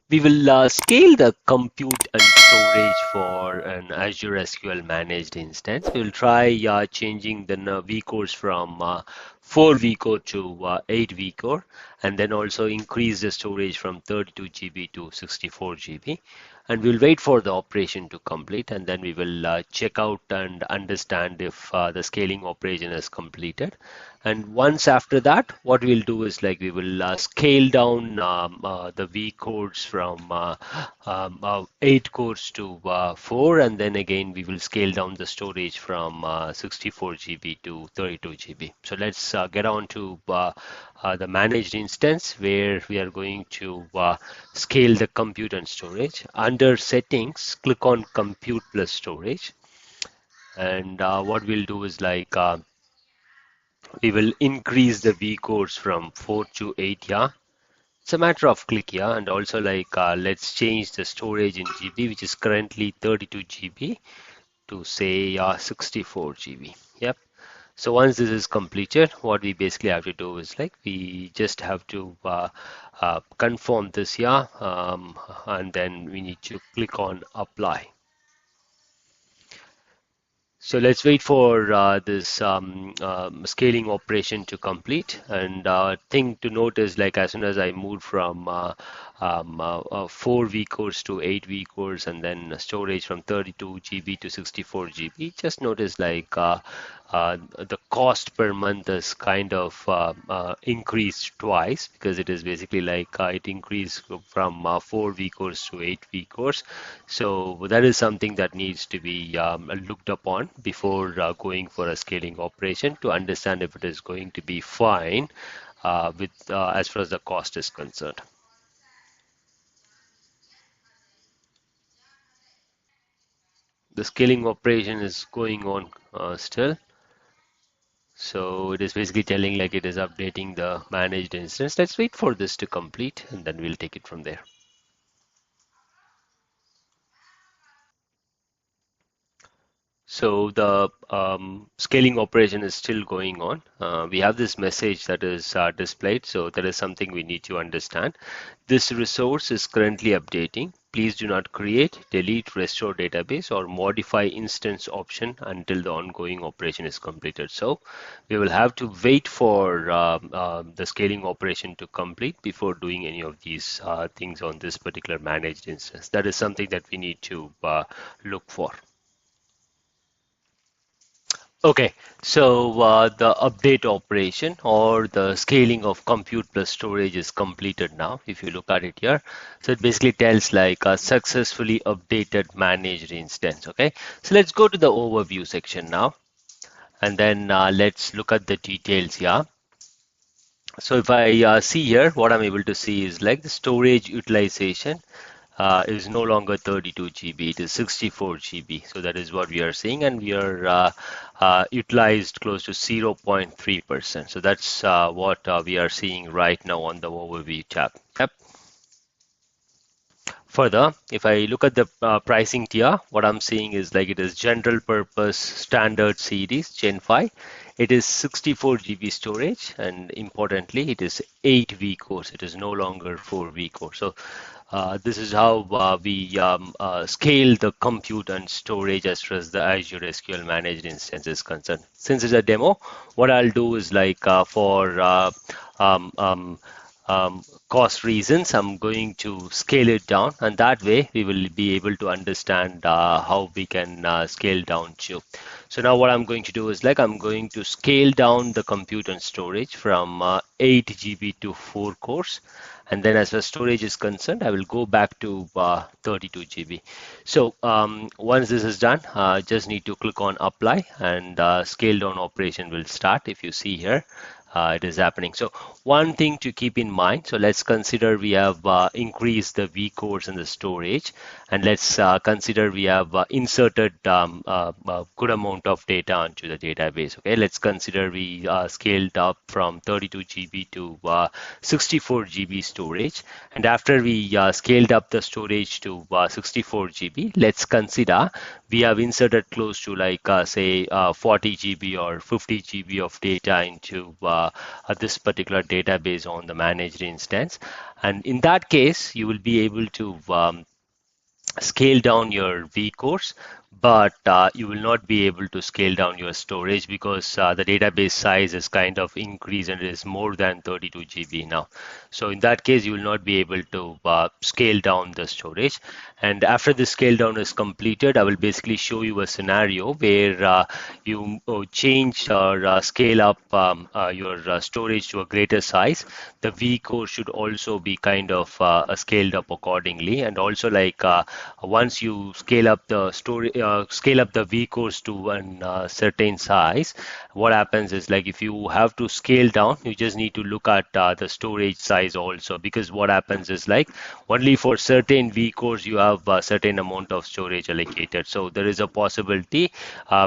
We will scale the compute and storage for an Azure SQL Managed Instance. We will try changing the vCores from 4 vCore to 8 vCore, and then also increase the storage from 32 GB to 64 GB. And we'll wait for the operation to complete, and then we will check out and understand if the scaling operation is completed. And once after that, what we'll do is like we will scale down the V cores from 8 cores to 4, and then again we will scale down the storage from 64 GB to 32 GB. So let's get on to the managed instance where we are going to scale the compute and storage. Under settings, click on compute plus storage. And what we'll do is like we will increase the V cores from 4 to 8, yeah. It's a matter of click, yeah. And also like let's change the storage in GB, which is currently 32 GB to say 64 GB. Yep. So once this is completed, what we basically have to do is like we just have to confirm this here, and then we need to click on apply. So let's wait for this scaling operation to complete. And thing to note is like as soon as I moved from 4 vCores to 8 vCores and then storage from 32 GB to 64 GB, just notice like the cost per month is kind of increased twice because it is basically like it increased from 4 vCores to 8 vCores. So that is something that needs to be looked upon before going for a scaling operation to understand if it is going to be fine with as far as the cost is concerned. The scaling operation is going on still. So it is basically telling like it is updating the managed instance. Let's wait for this to complete and then we'll take it from there. So the scaling operation is still going on. We have this message that is displayed. So that is something we need to understand. This resource is currently updating. Please do not create, delete, restore database or modify instance option until the ongoing operation is completed. So we will have to wait for the scaling operation to complete before doing any of these things on this particular managed instance. That is something that we need to look for. Okay, so the update operation or the scaling of compute plus storage is completed now. If you look at it here, so it basically tells like a successfully updated managed instance. Okay, so let's go to the overview section now, and then let's look at the details here. So if I see here, what I'm able to see is like the storage utilization is no longer 32 GB, it is 64 GB. So that is what we are seeing, and we are utilized close to 0.3%. So that's what we are seeing right now on the overview tab. Yep. Further, if I look at the pricing tier, what I'm seeing is like it is general purpose standard series Gen 5. It is 64 GB storage, and importantly, it is 8 vCores. It is no longer 4 vCores. So this is how we scale the compute and storage as far as the Azure SQL Managed Instance is concerned. Since it's a demo, what I'll do is like for um, um, cost reasons, I'm going to scale it down, and that way we will be able to understand how we can scale down too. So now what I'm going to do is like I'm going to scale down the compute and storage from 8 GB to 4 cores. And then as far as storage is concerned, I will go back to 32 GB. So once this is done, just need to click on apply and scale down operation will start. If you see here, it is happening. So one thing to keep in mind, so let's consider we have increased the V cores in the storage, and let's consider we have inserted a good amount of data onto the database. Okay, let's consider we scaled up from 32 GB to 64 GB storage, and after we scaled up the storage to 64 GB, let's consider we have inserted close to like say 40 GB or 50 GB of data into this particular database on the managed instance. And in that case, you will be able to scale down your vCores, but you will not be able to scale down your storage because the database size is kind of increased and it is more than 32 GB now. So in that case, you will not be able to scale down the storage. And after the scale down is completed, I will basically show you a scenario where you change or scale up your storage to a greater size. The vCore should also be kind of scaled up accordingly, and also like once you scale up the storage, scale up the vCores to a certain size, what happens is like if you have to scale down, you just need to look at the storage size also, because what happens is like only for certain vCores you have a certain amount of storage allocated. So there is a possibility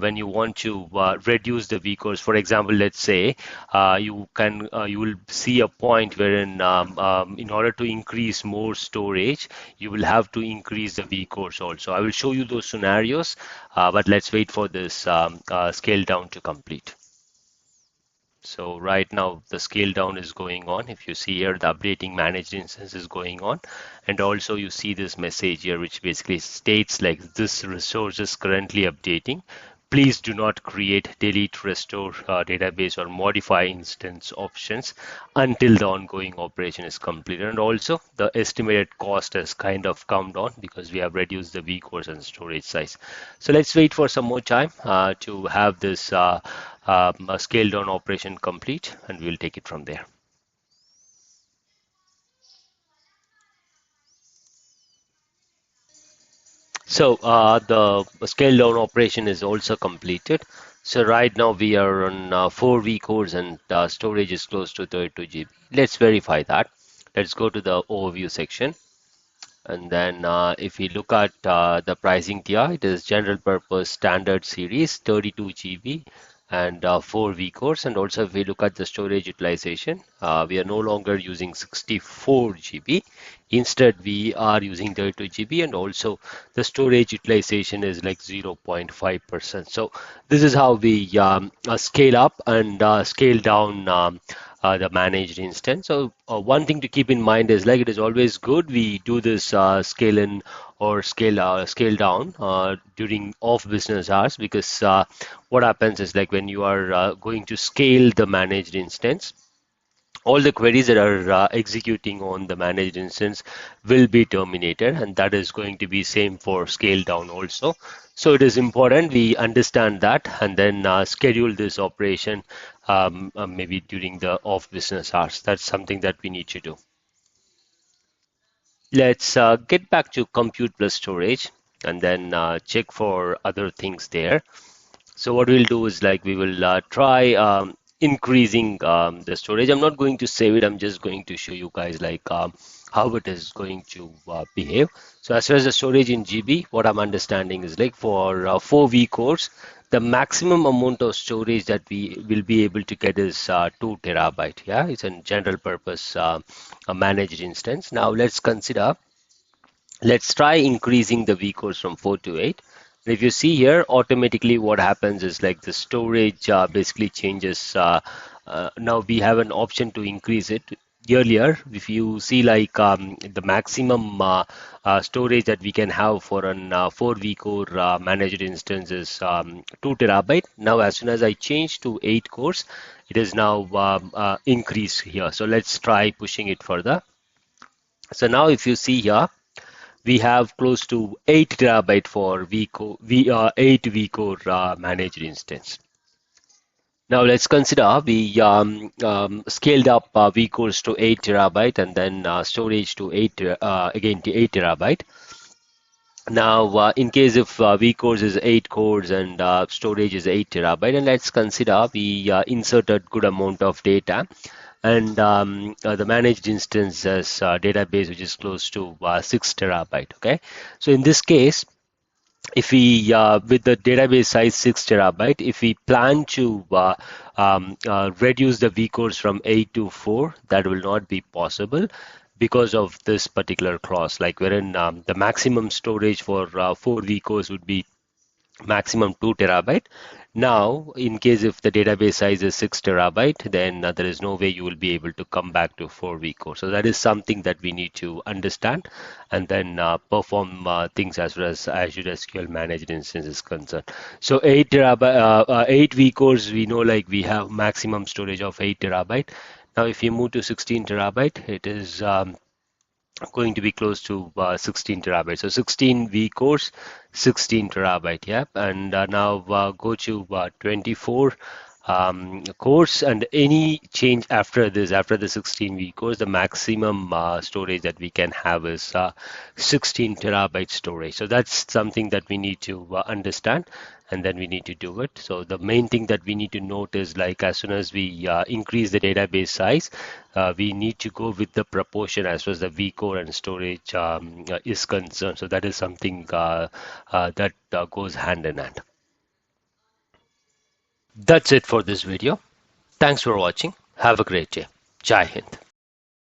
when you want to reduce the vCores. For example, let's say you will see a point wherein in order to increase more storage, you will have to increase the vCores also. I will show you those scenarios, but let's wait for this scale down to complete. So right now the scale down is going on. If you see here, the updating managed instance is going on. And also you see this message here, which basically states like this resource is currently updating. Please do not create, delete, restore database or modify instance options until the ongoing operation is completed. And also the estimated cost has kind of come down because we have reduced the vCores and storage size. So let's wait for some more time to have this a scale down operation complete, and we'll take it from there. So the scale down operation is also completed. So right now we are on 4 vCores and storage is close to 32 GB. Let's verify that. Let's go to the overview section. And then if we look at the pricing tier, it is general purpose standard series 32 GB and 4 vCores. And also if we look at the storage utilization, we are no longer using 64 GB. Instead, we are using 32 GB, and also the storage utilization is like 0.5%. So this is how we scale up and scale down the managed instance. So one thing to keep in mind is like it is always good we do this scale in or scale down during off business hours, because what happens is like when you are going to scale the managed instance, all the queries that are executing on the managed instance will be terminated, and that is going to be same for scale down also. So it is important we understand that and then schedule this operation maybe during the off business hours. That's something that we need to do. Let's get back to compute plus storage and then check for other things there. So what we'll do is like we will try increasing the storage. I'm not going to save it. I'm just going to show you guys like how it is going to behave. So as far as the storage in GB, what I'm understanding is like for 4 vCores, the maximum amount of storage that we will be able to get is 2 terabyte. Yeah, it's a general purpose a managed instance. Now let's try increasing the vCores from 4 to 8. If you see here, automatically what happens is like the storage basically changes. Now we have an option to increase it. Earlier, if you see like the maximum storage that we can have for an 4 vCore managed instance is 2 terabyte. Now, as soon as I change to 8 cores, it is now increased here. So let's try pushing it further. So now if you see here, we have close to 8 terabyte for 8 vCore managed instance. Now let's consider we scaled up vCores to 8 terabyte and then storage to 8 again to 8 terabyte. Now, in case if vCores is 8 cores and storage is 8 terabyte, and let's consider we inserted good amount of data, and the managed instance as database which is close to 6 terabyte. Okay, so in this case, if we with the database size 6 terabyte, if we plan to reduce the vCores from 8 to 4, that will not be possible because of this particular clause, like wherein the maximum storage for 4 vCores would be maximum 2 terabyte. Now, in case if the database size is 6 terabyte, then there is no way you will be able to come back to 4 week core. So that is something that we need to understand and then perform things as far as Azure SQL Managed Instance is concerned. So 8 terabyte, 8 week cores, we know like we have maximum storage of 8 terabyte. Now, if you move to 16 terabyte, it is going to be close to 16 terabytes. So 16 V cores, 16 terabyte. Yeah. And now go to 24 cores, and any change after this, after the 16 V cores, the maximum storage that we can have is 16 terabyte storage. So that's something that we need to understand, and then we need to do it. So the main thing that we need to note is like as soon as we increase the database size, we need to go with the proportion as far as the vCore and storage is concerned. So that is something that goes hand in hand. That's it for this video. Thanks for watching. Have a great day. Jai Hind.